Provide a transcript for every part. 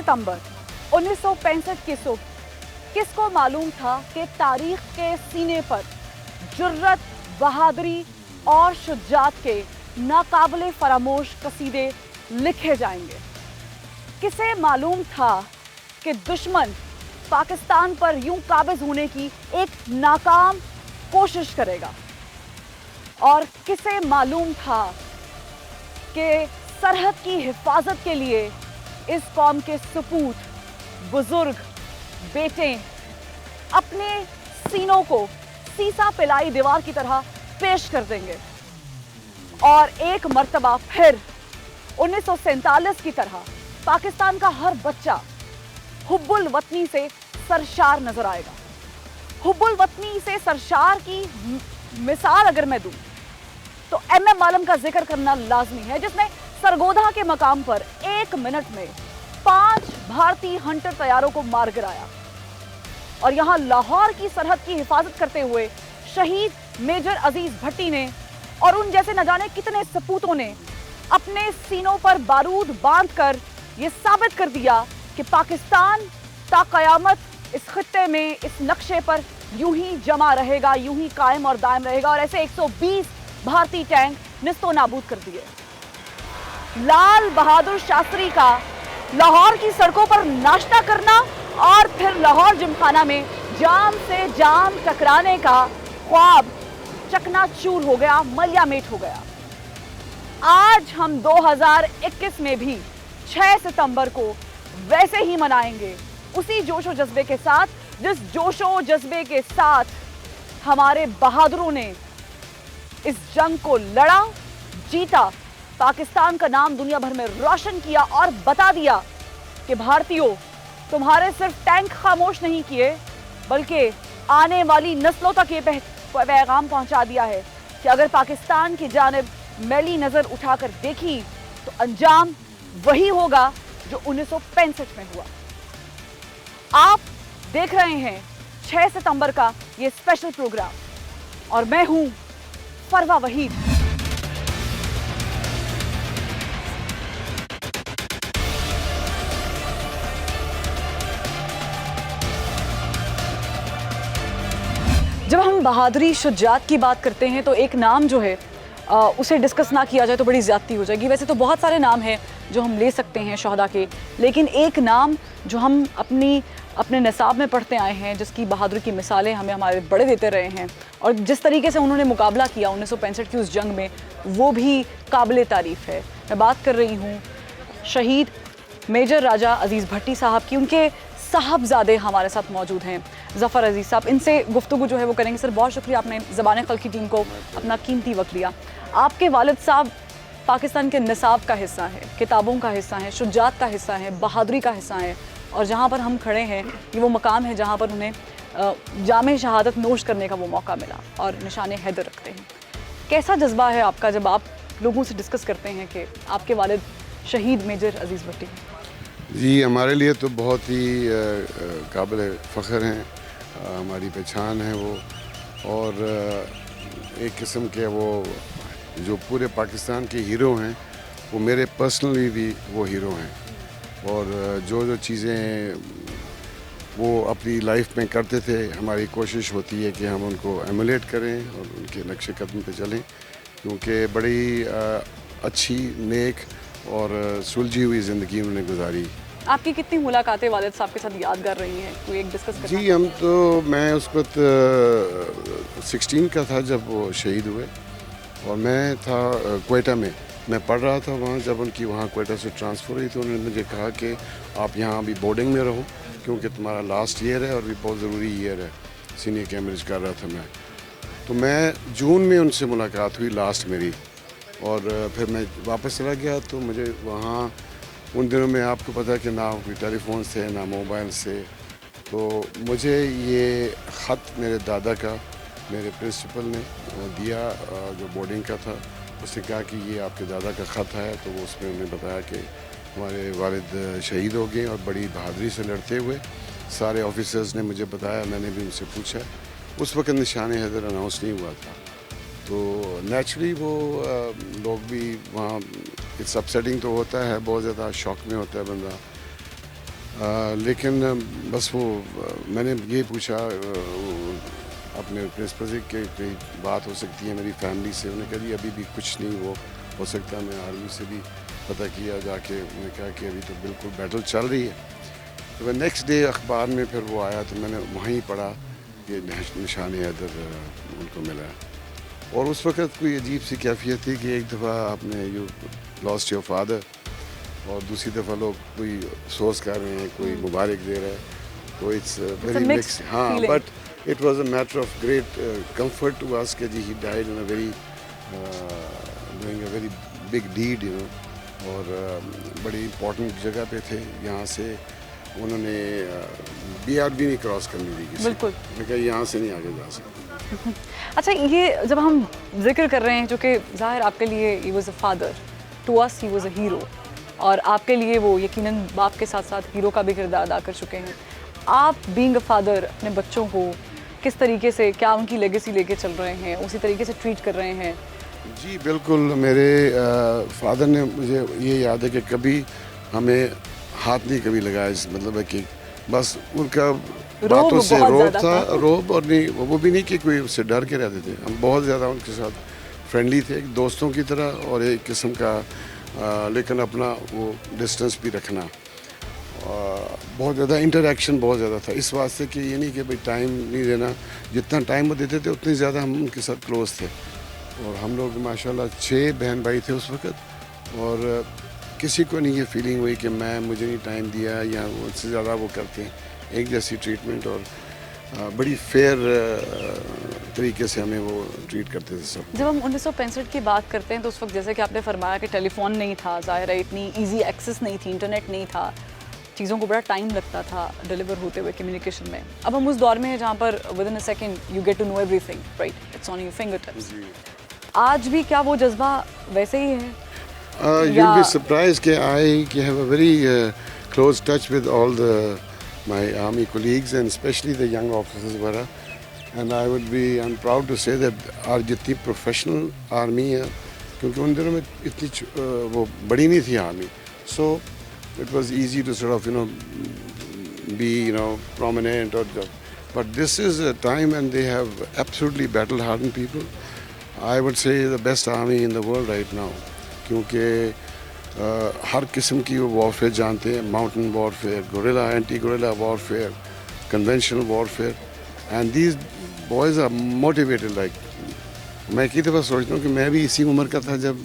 सितंबर 1965 की सुबह किसको मालूम था कि तारीख के सीने पर जुर्रत, बहादुरी और शुजात के नाकाबिले फरामोश कसीदे लिखे जाएंगे। किसे मालूम था कि दुश्मन पाकिस्तान पर यूं काबिज होने की एक नाकाम कोशिश करेगा, और किसे मालूम था कि सरहद की हिफाजत के लिए इस कौम के सपूत, बुजुर्ग, बेटे अपने सीनों को सीसा पिलाई दीवार की तरह पेश कर देंगे और एक मर्तबा फिर 1947 की तरह पाकिस्तान का हर बच्चा हुब्बुल वतनी से सरशार नजर आएगा। हुब्बुल वतनी से सरशार की मिसाल अगर मैं दूं तो MM आलम का जिक्र करना लाजमी है, जिसने सरगोधा के मकाम पर 1 मिनट में 5 भारतीय हंटर तैयारों को मार गिराया। और यहां लाहौर की सरहद की हिफाजत करते हुए शहीद मेजर अजीज भट्टी ने और उन जैसे न जाने कितने सपूतों ने अपने सीनों पर बारूद बांधकर यह साबित कर दिया कि पाकिस्तान ता कयामत इस खित्ते में, इस नक्शे पर यूं ही जमा रहेगा, यूं ही कायम और दायम रहेगा। और ऐसे 120 भारतीय टैंक निस्तो नाबूद कर दिए। लाल बहादुर शास्त्री का लाहौर की सड़कों पर नाश्ता करना और फिर लाहौर जिमखाना में जाम से जाम टकराने का ख्वाब चकनाचूर हो गया, मलियामेट हो गया। आज हम 2021 में भी 6 सितंबर को वैसे ही मनाएंगे, उसी जोशो जज्बे के साथ जिस जोशो जज्बे के साथ हमारे बहादुरों ने इस जंग को लड़ा, जीता, पाकिस्तान का नाम दुनिया भर में रोशन किया और बता दिया कि भारतीयों, तुम्हारे सिर्फ टैंक खामोश नहीं किए बल्कि आने वाली नस्लों तक ये पैगाम पहुंचा दिया है कि अगर पाकिस्तान की जानिब मैली नजर उठाकर देखी तो अंजाम वही होगा जो 1965 में हुआ। आप देख रहे हैं 6 सितंबर का ये स्पेशल प्रोग्राम और मैं हूं फरवा वहीद। जब हम बहादुरी, शुजात की बात करते हैं तो एक नाम जो है उसे डिस्कस ना किया जाए तो बड़ी ज़्यादती हो जाएगी। वैसे तो बहुत सारे नाम हैं जो हम ले सकते हैं शहदा के, लेकिन एक नाम जो हम अपने निसाब में पढ़ते आए हैं, जिसकी बहादुरी की मिसालें हमें हमारे बड़े देते रहे हैं और जिस तरीके से उन्होंने मुकाबला किया 1965 की उस जंग में, वो भी काबिल तारीफ़ है। मैं बात कर रही हूँ शहीद मेजर राजा अजीज़ भट्टी साहब की। उनके साहबजादे हमारे साथ मौजूद हैं, ज़फ़र अजीज़ साहब। इनसे गुफ्तगू जो है वो करेंगे। सर, बहुत शुक्रिया, आपने ज़बान खल की टीम को अपना कीमती वक्त दिया। आपके वालिद साहब पाकिस्तान के निसाब का हिस्सा है, किताबों का हिस्सा है, शुजात का हिस्सा है, बहादुरी का हिस्सा है, और जहाँ पर हम खड़े हैं ये वो मकाम है जहाँ पर उन्हें जामे शहादत नोश करने का वो मौका मिला और निशाने हैदर रखते हैं। कैसा जज्बा है आपका जब आप लोगों से डिस्कस करते हैं कि आपके वालिद शहीद मेजर अजीज़ भट्टी हैं? जी, हमारे लिए तो बहुत ही काबिल फ़ख्र हैं, हमारी पहचान है वो, और एक किस्म के वो जो पूरे पाकिस्तान के हीरो हैं, वो मेरे पर्सनली भी वो हीरो हैं। और जो चीज़ें वो अपनी लाइफ में करते थे, हमारी कोशिश होती है कि हम उनको एमुलेट करें और उनके नक्शे कदम पे चलें, क्योंकि बड़ी अच्छी, नेक और सुलझी हुई ज़िंदगी उन्होंने गुजारी। आपकी कितनी मुलाकातें वालिद साहब के साथ यादगार रही हैं, कोई एक डिस्कस करना? जी, मैं उस वक्त 16 का था जब वो शहीद हुए, और मैं था क्वेटा में, मैं पढ़ रहा था वहाँ। जब उनकी वहाँ क्वेटा से ट्रांसफ़र हुई तो उन्होंने मुझे कहा कि आप यहाँ अभी बोर्डिंग में रहो, क्योंकि तुम्हारा लास्ट ईयर है और भी बहुत ज़रूरी ईयर है। सीनियर कैम्ब्रिज कर रहा था मैं, तो मैं जून में उनसे मुलाकात हुई लास्ट मेरी, और फिर मैं वापस चला गया। तो मुझे वहाँ उन दिनों में आपको पता है कि ना कोई टेलीफोन थे ना मोबाइल से, तो मुझे ये ख़त मेरे दादा का मेरे प्रिंसिपल ने दिया जो बोर्डिंग का था। उसने कहा कि ये आपके दादा का ख़त है, तो वो उसमें उन्हें बताया कि हमारे वालिद शहीद हो गए और बड़ी बहादुरी से लड़ते हुए। सारे ऑफिसर्स ने मुझे बताया, मैंने भी उनसे पूछा। उस वक्त निशान हैदर अनाउंस नहीं हुआ था, तो नेचुरली वो लोग भी वहाँ, इट्स अपसेटिंग तो होता है, बहुत ज़्यादा शॉक में होता है बंदा। लेकिन बस वो मैंने ये पूछा अपने प्रिंसिपल से कि कोई बात हो सकती है मेरी फैमिली से। उन्होंने कहा जी अभी भी कुछ नहीं हो सकता। मैं आर्मी से भी पता किया जाके, उन्होंने कहा कि अभी तो बिल्कुल बैटल चल रही है। तो मैं नेक्स्ट डे अखबार में फिर वो आया तो मैंने वहीं पढ़ा कि निशान हैदर उनको मिला। और उस वक़्त कोई अजीब सी कैफियत थी कि एक दफ़ा आपने यू लॉस्ट योर फादर और दूसरी दफ़ा लोग कोई सोच कर रहे हैं, कोई मुबारक दे रहा है, तो इट्स वेरी मिक्स। हाँ, but it was a matter of great comfort to us कि जी he died in a very doing a very big deed, you know. और बड़ी इंपॉर्टेंट जगह पे थे। यहाँ से उन्होंने BRB नहीं क्रॉस करनी थी किसी। बिल्कुल। मैंने कहा यहाँ से नहीं आगे जा सकते। अच्छा, ये जब हम जिक्र कर रहे हैं, जो कि ज़ाहिर आपके लिए he was a father, to us he was a hero, और आपके लिए वो यकीनन बाप के साथ साथ हीरो का भी किरदार अदा कर चुके हैं। आप बीइंग अ फादर अपने बच्चों को किस तरीके से, क्या उनकी लेगेसी लेके चल रहे हैं, उसी तरीके से ट्रीट कर रहे हैं? जी बिल्कुल। मेरे फादर ने, मुझे ये याद है कि कभी हमें हाथ नहीं कभी लगाया। इस मतलब है कि बस उनका बातों से रोब था, रोब। और नहीं, वो भी नहीं कि कोई उससे डर के रहते थे। हम बहुत ज़्यादा उनके साथ फ्रेंडली थे, एक दोस्तों की तरह, और एक किस्म का लेकिन अपना वो डिस्टेंस भी रखना। बहुत ज़्यादा इंटरेक्शन बहुत ज़्यादा था, इस वास्ते कि ये नहीं कि भाई टाइम नहीं देना। जितना टाइम वो देते थे उतनी ज़्यादा हम उनके साथ क्लोज थे। और हम लोग माशाल्लाह 6 बहन भाई थे उस वक़्त, और किसी को नहीं ये फीलिंग हुई कि मुझे नहीं टाइम दिया या उससे ज़्यादा वो करते हैं। एक जैसी ट्रीटमेंट, और बड़ी फेयर तरीके से हमें वो ट्रीट करते थे सब। जब हम 1965 की बात करते हैं तो उस वक्त जैसे कि आपने फरमाया कि टेलीफोन नहीं था, ज़ाहिर है इतनी इजी एक्सेस नहीं थी, इंटरनेट नहीं था, चीज़ों को बड़ा टाइम लगता था डिलीवर होते हुए कम्युनिकेशन में। अब हम उस दौर में हैं जहाँ पर within a second you get to know everything, right? It's on your finger tips. आज भी क्या वो जज्बा वैसे ही है? You'll be surprised कि I have a very close touch with all my army colleagues and especially the young officers वगैरह, and I'm proud to say that our जितनी professional army है, क्योंकि उन दिनों में इतनी वो बड़ी नहीं थी army, so it was easy to sort of be prominent, but this is a time when they have absolutely battle hardened people. I would say the best army in the world right now, क्योंकि हर किस्म की वो warfare जानते हैं, mountain warfare, guerrilla, anti guerrilla warfare, conventional warfare, and these boys are motivated. Like मैं कई दफ़ा सोचता हूँ कि मैं भी इसी उम्र का था जब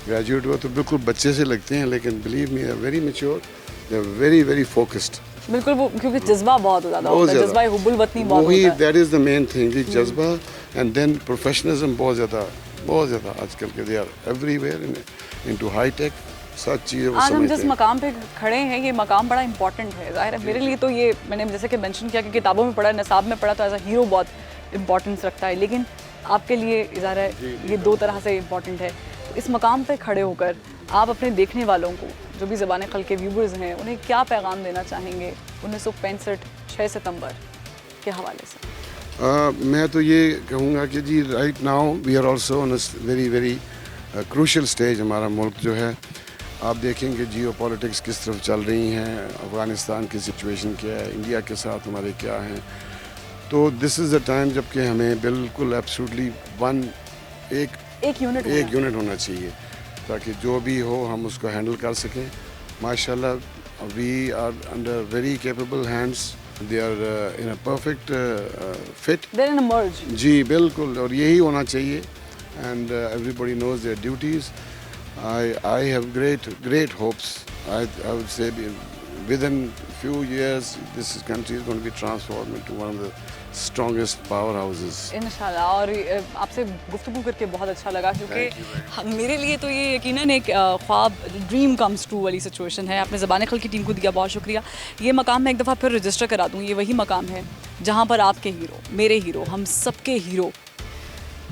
ग्रेजुएट हुआ, तो बिल्कुल बच्चे से लगते हैं, लेकिन believe me, very mature, they are very very focused. बिल्कुल, वो क्योंकि जज्बा बहुत ज़्यादा होता है, जज्बा हुब्बुल वतनी बहुत होता है। That is the main thing, जी, जज्बा, एंड देन प्रोफेशनलिज्म बहुत ज़्यादा आजकल के, they are everywhere into high tech, सब चीज़ें वो आज हम समझते जिस हैं। मकाम पे खड़े हैं, ये मकाम बड़ा इंपॉर्टेंट है। ज़ाहिर है मेरे लिए तो ये, मैंने जैसे कि मेंशन किया कि किताबों में पढ़ा, निसाब में पढ़ा, तो एज अ हीरो बहुत इंपॉर्टेंस रखता है, लेकिन आपके लिए ज़ाहिर है ये दो तरह से इंपॉर्टेंट है। तो इस मकाम पे खड़े होकर आप अपने देखने वालों को, जो भी ज़बान खल के व्यूवर्स हैं, उन्हें क्या पैगाम देना चाहेंगे 1965 6 सितंबर के हवाले से? मैं तो ये कहूँगा कि जी right now we are also on very very crucial stage. हमारा मुल्क जो है, आप देखेंगे जियो पॉलिटिक्स किस तरफ चल रही हैं, अफ़गानिस्तान की सिचुएशन क्या है, इंडिया के साथ हमारे क्या हैं। तो दिस इज़ द टाइम जबकि हमें बिल्कुल एब्सोल्युटली एक यूनिट होना चाहिए, ताकि जो भी हो हम उसको हैंडल कर सकें। माशाल्लाह we are under very capable hands, they are in a perfect fit, they are in a merge. जी बिल्कुल, और यही होना चाहिए, and everybody knows their duties. I have great hopes. I would say within few years this country is going to be transformed into one of the strongest powerhouses. इंशाल्लाह। और आपसे गुफ्तगू करके बहुत अच्छा लगा, क्योंकि मेरे लिए तो ये यकीनन एक ख्वाब, ड्रीम कम्स ट्रू वाली सिचुएशन है। आपने ज़बान खल की टीम को दिया बहुत शुक्रिया। ये मकाम मैं एक दफ़ा फिर रजिस्टर करा दूँ, ये वही मकाम है जहाँ पर आपके हीरो, मेरे हीरो, हम सबके हीरो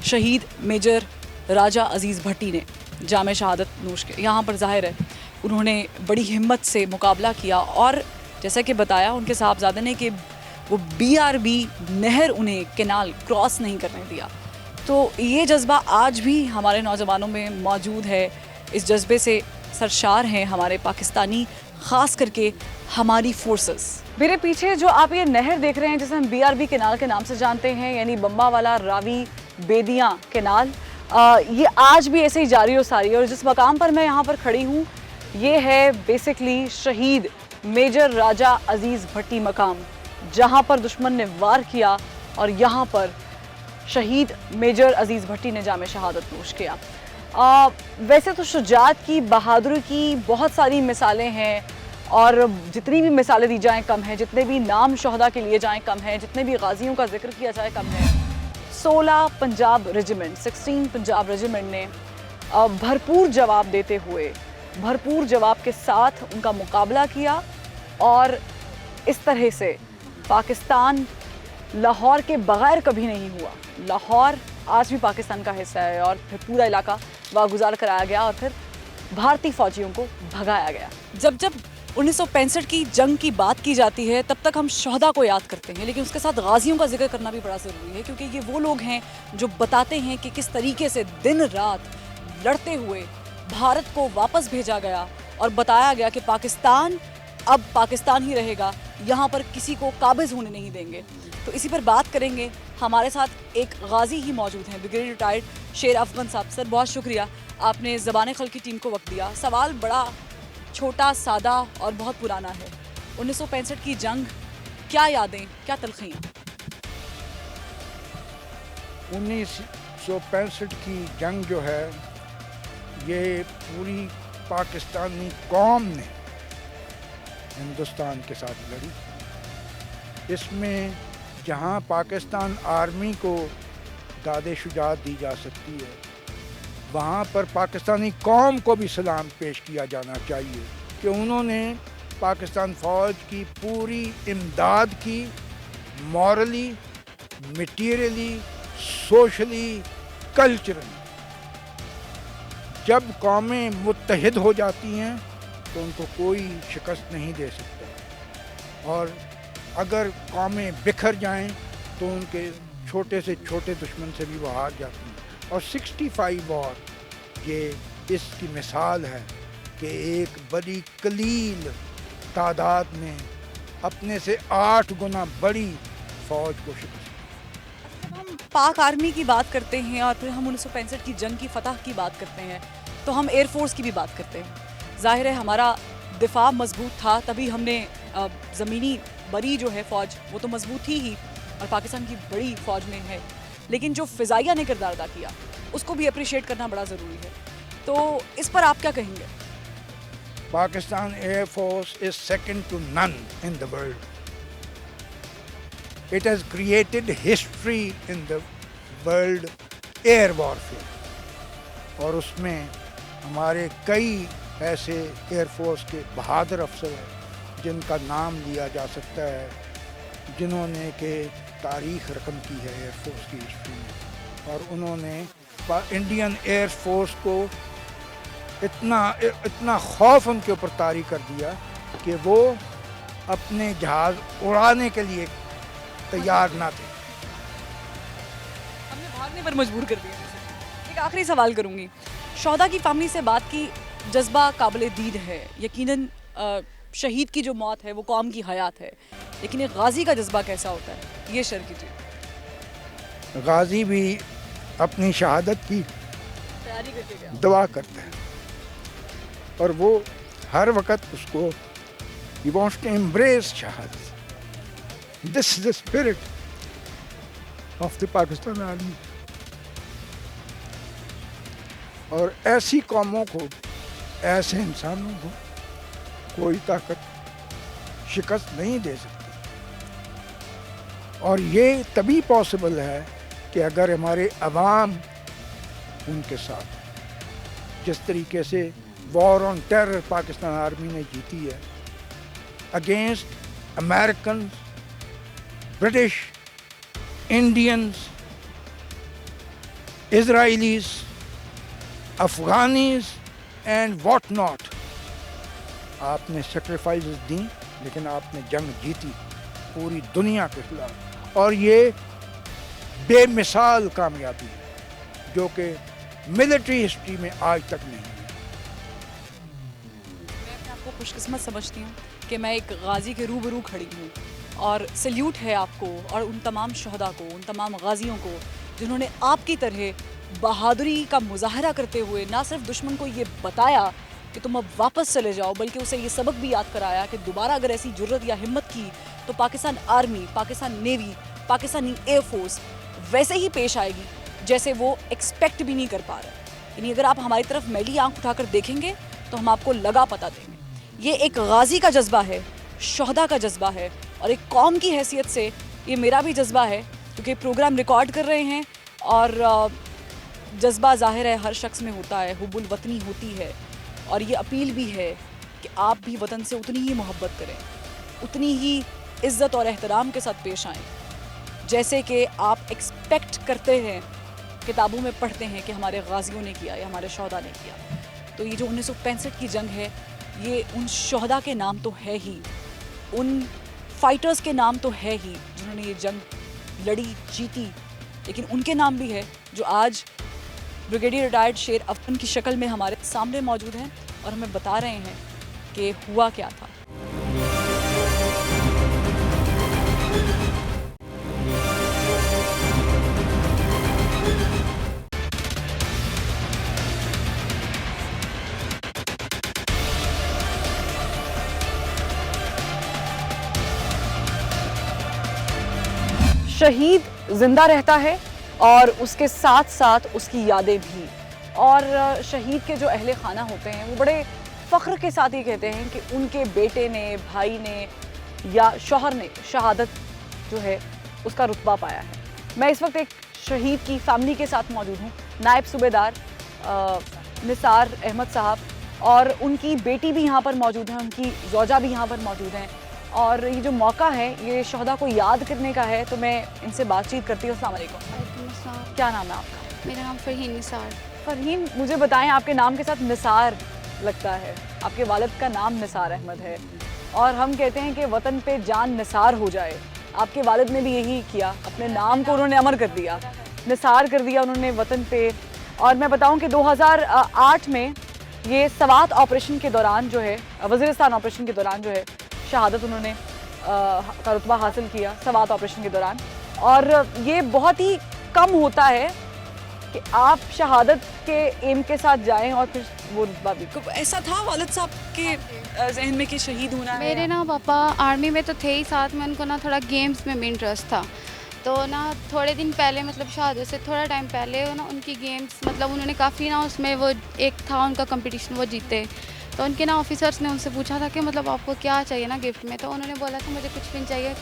शहीद मेजर राजा अजीज़ भट्टी ने जामे शहादत नोश के, यहाँ पर ज़ाहिर है उन्होंने बड़ी हिम्मत से मुकाबला किया, और जैसा कि बताया उनके साहबजादे ने कि वो BRB नहर उन्हें केनाल क्रॉस नहीं करने दिया। तो ये जज्बा आज भी हमारे नौजवानों में मौजूद है। इस जज्बे से सरशार हैं हमारे पाकिस्तानी, ख़ास करके हमारी फोर्सेस। मेरे पीछे जो आप ये नहर देख रहे हैं जिसे हम BRB केनाल के नाम से जानते हैं, यानी बम्बावाला रावी बेदियाँ केनाल, ये आज भी ऐसे ही जारी और सारी है। और जिस मकाम पर मैं यहाँ पर खड़ी हूँ ये है बेसिकली शहीद मेजर राजा अजीज़ भट्टी मकाम, जहाँ पर दुश्मन ने वार किया और यहाँ पर शहीद मेजर अजीज़ भट्टी ने जामे शहादत नोश किया। वैसे तो शुजात की, बहादुरी की बहुत सारी मिसालें हैं और जितनी भी मिसालें दी जाएं कम है, जितने भी नाम शहदा के लिए जाएं कम है, जितने भी गाजियों का जिक्र किया जाए कम है। 16 पंजाब रेजिमेंट, 16 पंजाब रेजिमेंट ने भरपूर जवाब देते हुए, भरपूर जवाब के साथ उनका मुकाबला किया और इस तरह से पाकिस्तान लाहौर के बगैर कभी नहीं हुआ। लाहौर आज भी पाकिस्तान का हिस्सा है और फिर पूरा इलाका वागुजार कराया गया और फिर भारतीय फौजियों को भगाया गया। जब 1965 की जंग की बात की जाती है तब तक हम शहदा को याद करते हैं, लेकिन उसके साथ गाजियों का जिक्र करना भी बड़ा ज़रूरी है, क्योंकि ये वो लोग हैं जो बताते हैं कि किस तरीके से दिन रात लड़ते हुए भारत को वापस भेजा गया और बताया गया कि पाकिस्तान अब पाकिस्तान ही रहेगा, यहाँ पर किसी को काबिज होने नहीं देंगे। तो इसी पर बात करेंगे। हमारे साथ एक गाजी ही मौजूद हैं, ब्रिगेडियर रिटायर्ड शेर अफगन साहब। सर बहुत शुक्रिया, आपने ज़बान खल की टीम को वक्त दिया। सवाल बड़ा छोटा, सादा और बहुत पुराना है। 1965 की जंग, क्या यादें, क्या तलखियाँ? 1965 की जंग जो है ये पूरी पाकिस्तानी कौम ने हिंदुस्तान के साथ लड़ी। इसमें जहां पाकिस्तान आर्मी को दादे शुजात दी जा सकती है, वहाँ पर पाकिस्तानी कौम को भी सलाम पेश किया जाना चाहिए कि उन्होंने पाकिस्तान फ़ौज की पूरी इमदाद की, मॉरली, मटीरियली, सोशली, कल्चरली। जब कौमें मुत्तहिद हो जाती हैं तो उनको कोई शिकस्त नहीं दे सकता, और अगर कौमें बिखर जाएं तो उनके छोटे से छोटे दुश्मन से भी वो हार जाती हैं। और 65 वॉर ये इसकी मिसाल है कि एक बड़ी कलील तादाद ने अपने से 8 गुना बड़ी फ़ौज को शिकस्त। हम पाक आर्मी की बात करते हैं और फिर हम 1965 की जंग की फतह की बात करते हैं तो हम एयरफोर्स की भी बात करते हैं। जाहिर है हमारा दिफा मजबूत था, तभी हमने ज़मीनी बड़ी जो है फ़ौज वो तो मजबूत थी ही और पाकिस्तान की बड़ी फ़ौज में है, लेकिन जो फ़िज़ाइया ने किरदार अदा किया उसको भी अप्रिशिएट करना बड़ा ज़रूरी है। तो इस पर आप क्या कहेंगे? Pakistan air force is second to none in the world. It has created history in the world air warfare, और उसमें हमारे कई ऐसे एयर फोर्स के बहादुर अफसर हैं जिनका नाम लिया जा सकता है, जिन्होंने के तारीख़ रकम की है एयर फोर्स की हिस्ट्री में। और उन्होंने इंडियन एयर फोर्स को इतना खौफ उनके ऊपर तारी कर दिया कि वो अपने जहाज़ उड़ाने के लिए तैयार ना थे। हमने भागने पर मजबूर कर दिया। एक आखिरी सवाल करूंगी, शौदा की फैमिली से बात की, जज्बा काबिल दीद है, यकीनन शहीद की जो मौत है वो कौम की हयात है, लेकिन एक गाजी का जज्बा कैसा होता है ये शेयर कीजिए। गाजी भी अपनी शहादत की तैयारी करके गया, दुआ करता है, और वो हर वक्त उसको he wants to embrace शहादत। This is the spirit of the Pakistan Army। और ऐसी कौमों को, ऐसे इंसानों को कोई ताकत शिकस्त नहीं दे सकती, और ये तभी पॉसिबल है कि अगर हमारे अवाम उनके साथ, जिस तरीके से war on terror Pakistan army ने जीती है against American, British, Indians, Israelis, Afghanis and what not. आपने सेक्रीफाइसेस दी, लेकिन आपने जंग जीती पूरी दुनिया के खिलाफ, और ये बेमिसाल कामयाबी है जो कि मिलिट्री हिस्ट्री में आज तक नहीं है। मैं अपने आपको खुशकिस्मत समझती हूँ कि मैं एक गाजी के रूबरू खड़ी हूँ और सल्यूट है आपको और उन तमाम शहदा को, उन तमाम गाजियों को जिन्होंने आपकी तरह बहादुरी का मुजाहरा करते हुए ना सिर्फ दुश्मन को ये बताया कि तुम अब वापस चले जाओ, बल्कि उसे ये सबक भी याद कराया कि दोबारा अगर ऐसी जुर्रत या हिम्मत की तो Pakistan army, Pakistan navy, Pakistani air force वैसे ही पेश आएगी जैसे वो एक्सपेक्ट भी नहीं कर पा रहे। यानी अगर आप हमारी तरफ मैली आंख उठाकर देखेंगे तो हम आपको लगा पता देंगे। ये एक गाजी का जज्बा है, शहदा का जज्बा है और एक कौम की हैसियत से ये मेरा भी जज्बा है, क्योंकि प्रोग्राम रिकॉर्ड कर रहे हैं और जज्बा ज़ाहिर है हर शख्स में होता है, हुब्बुल वतनी होती है और ये अपील भी है कि आप भी वतन से उतनी ही मोहब्बत करें, उतनी ही इज़्ज़त और एहतराम के साथ पेश आएँ जैसे कि आप एक्सपेक्ट करते हैं, किताबों में पढ़ते हैं कि हमारे गाजियों ने किया या हमारे शहदा ने किया। तो ये जो 1965 की जंग है, ये उन शहदा के नाम तो है ही, उन फाइटर्स के नाम तो है ही जिन्होंने ये जंग लड़ी, जीती, लेकिन उनके नाम भी है जो आज ब्रिगेडियर रिटायर्ड शेर अफगन की शक्ल में हमारे सामने मौजूद हैं और हमें बता रहे हैं कि हुआ क्या था। शहीद जिंदा रहता है और उसके साथ साथ उसकी यादें भी। और शहीद के जो अहले खाना होते हैं वो बड़े फ़ख्र के साथ ये कहते हैं कि उनके बेटे ने, भाई ने या शौहर ने शहादत जो है उसका रुतबा पाया है। मैं इस वक्त एक शहीद की फैमिली के साथ मौजूद हूँ, नायब सूबेदार निसार अहमद साहब, और उनकी बेटी भी यहाँ पर मौजूद है, उनकी ज़ौजा भी यहाँ पर मौजूद हैं। और ये जो मौका है ये शहदा को याद करने का है, तो मैं इनसे बातचीत करती हूँ। अस्सलाम वालेकुम। क्या नाम है आपका? मेरा नाम फरहीन निसार। फरहीन, मुझे बताएं, आपके नाम के साथ निसार लगता है, आपके वालिद का नाम निसार अहमद है और हम कहते हैं कि वतन पे जान निसार हो जाए। आपके वालिद ने भी यही किया, अपने नाम को उन्होंने अमर कर दिया, निसार कर दिया उन्होंने वतन पे। और मैं बताऊं कि 2008 में ये सवात ऑपरेशन के दौरान जो है, वज़ीरिस्तान ऑपरेशन के दौरान जो है शहादत उन्होंने का रुतबा हासिल किया सवात ऑपरेशन के दौरान। और ये बहुत ही कम होता है कि आप शहादत के एम के साथ जाएं और फिर वो रुतबा भी। ऐसा था वालिद साहब के जहन में कि शहीद होना है? मेरे ना पापा आर्मी में तो थे ही, साथ में उनको ना थोड़ा गेम्स में भी इंटरेस्ट था। तो ना थोड़े दिन पहले, मतलब शहादत से थोड़ा टाइम पहले ना उनकी गेम्स, मतलब उन्होंने काफ़ी ना उसमें वो एक था उनका कंपटीशन, वो जीते। तो उनके ना ऑफिसर्स ने उनसे पूछा था कि मतलब आपको क्या चाहिए ना गिफ्ट में, तो उन्होंने बोला था मुझे कुछ भी नहीं चाहिए,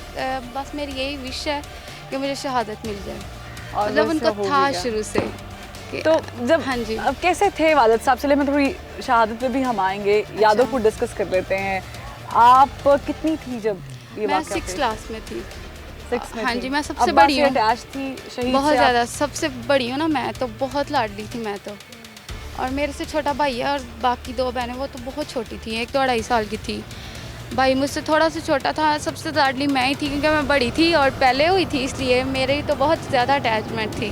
बस मेरी यही विश है कि मुझे शहादत मिल जाए। और मतलब उनको था शुरू से। तो जब, हाँ जी, अब कैसे थे वालिद साहब? चले मैं थोड़ी शहादत पे भी हम आएंगे, यादों को डिस्कस कर लेते हैं। आप कितनी थी जब ये मैं वाक़या? 6th क्लास में थी। 6 में हाँ थी। जी, मैं सबसे बड़ी हूँ, अटैच थी शहीद बहुत से आप? ज़्यादा, सबसे बड़ी हूँ ना मैं, तो बहुत लाडली थी मैं तो। और मेरे से छोटा भाई है और बाकी 2 बहनें, वो तो बहुत छोटी थी, एक तो 2.5 साल की थी। भाई मुझसे थोड़ा सा छोटा था। सबसे लाडली मैं ही थी क्योंकि मैं बड़ी थी और पहले हुई थी, इसलिए मेरी तो बहुत ज़्यादा अटैचमेंट थी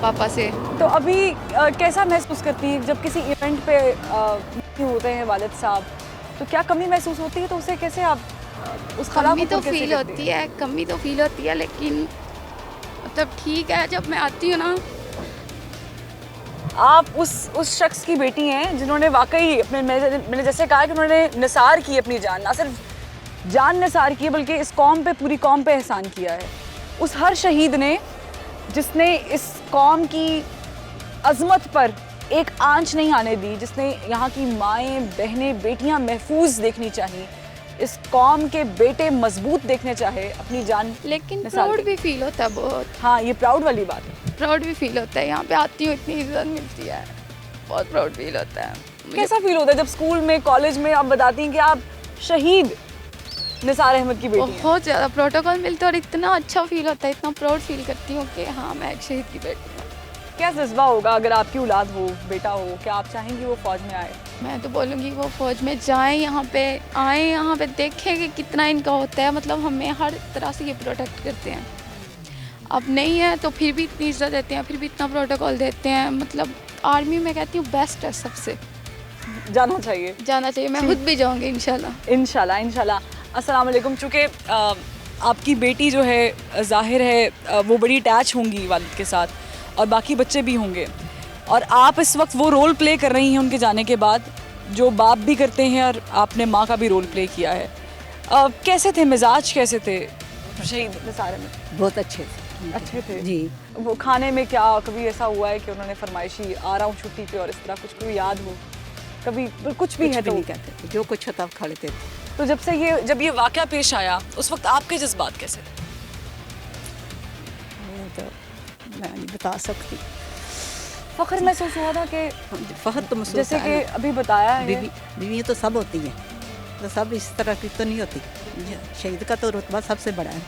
पापा से। तो अभी कैसा महसूस करती है जब किसी इवेंट पे होते हैं वालिद साहब, तो क्या कमी महसूस होती है? तो उसे कैसे आप उस खला कमी तो फील होती है, कमी तो फील होती है, लेकिन मतलब ठीक है, जब मैं आती हूँ ना। आप उस शख्स की बेटी हैं जिन्होंने वाकई अपने, मैंने जैसे कहा कि उन्होंने निसार की अपनी जान, ना सिर्फ जान निसार की बल्कि इस कौम पे, पूरी कौम पे एहसान किया है। उस हर शहीद ने जिसने इस कौम की अज़मत पर एक आंच नहीं आने दी, जिसने यहाँ की माएँ, बहनें, बेटियाँ महफूज देखनी चाहिए, इस कौम के बेटे मजबूत देखने चाहे अपनी जान। लेकिन प्राउड भी फील होता है बहुत। हाँ, ये प्राउड वाली बात है, प्राउड भी फील होता है। यहाँ पे आती हूँ, इतनी इज्जत मिलती है, बहुत प्राउड फील होता है। कैसा फील होता है जब स्कूल में, कॉलेज में आप बताती हैं कि आप शहीद निसार अहमद की बेटी हैं? बहुत ज़्यादा प्रोटोकॉल मिलता है और इतना अच्छा फील होता है, इतना प्राउड फील करती हूँ कि हाँ मैं एक शहीद की बेटी हूँ। क्या जज्बा होगा अगर आपकी औलाद हो, बेटा हो, क्या आप चाहेंगी वो फ़ौज में आए? मैं तो बोलूँगी वो फ़ौज में जाएँ, यहाँ पे आएँ, यहाँ पे देखें कि कितना इनका होता है। मतलब हमें हर तरह से ये प्रोटेक्ट करते हैं। अब नहीं है तो फिर भी इतनी इज्जत देते हैं, फिर भी इतना प्रोटोकॉल देते हैं। मतलब आर्मी में कहती हूँ बेस्ट है सबसे। जाना चाहिए? जाना चाहिए, मैं खुद भी जाऊँगी इंशाल्लाह। इंशाल्लाह इंशाल्लाह। अस्सलाम वालेकुम। चूँकि आपकी बेटी जो है ज़ाहिर है वो बड़ी अटैच होंगी वालिद के साथ और बाकी बच्चे भी होंगे, और आप इस वक्त वो रोल प्ले कर रही हैं उनके जाने के बाद जो बाप भी करते हैं, और आपने माँ का भी रोल प्ले किया है। कैसे थे मिजाज, कैसे थे शहीद सारे में? बहुत अच्छे थे जी। वो खाने में क्या कभी ऐसा हुआ है कि उन्होंने फरमाइशी आ रहा हूँ छुट्टी पे और इस तरह कुछ कोई याद हो? कभी कुछ भी है तो नहीं कहते थे, जो कुछ होता खा लेते थे। तो जब ये वाकया पेश आया उस वक्त आपके जज्बात कैसे थे? वो तो मैं नहीं बता सकती। फख्र महसूस हुआ था कि फख्र तो महसूस जैसे है कि ना। अभी बताया है बीवियाँ तो सब होती हैं, तो सब इस तरह की तो नहीं होती। शहीद का तो रुतबा सबसे बड़ा है।